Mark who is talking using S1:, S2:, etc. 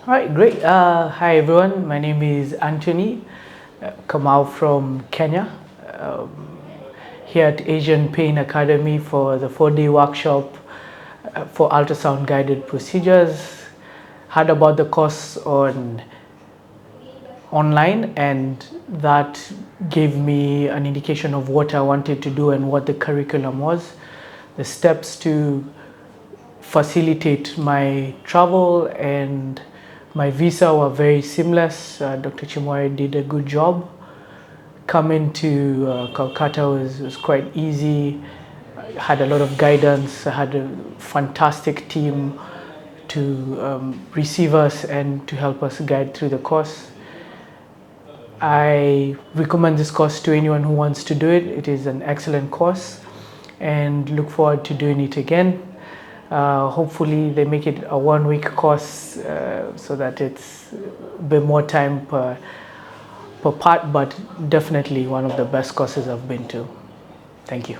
S1: All right, great. Hi, everyone. My name is Anthony, come out from Kenya, here at Asian Pain Academy for the 4-day workshop for ultrasound guided procedures. Heard about the course online, and that gave me an indication of what I wanted to do and what the curriculum was. The steps to facilitate my travel and my visa were very seamless. Dr. Chimar did a good job. Coming to Kolkata was quite easy. I had a lot of guidance. I had a fantastic team to receive us and to help us guide through the course. I recommend this course to anyone who wants to do it. It is an excellent course and look forward to doing it again. Hopefully they make it a 1-week course so that it's a bit more time per part, but definitely one of the best courses I've been to. Thank you.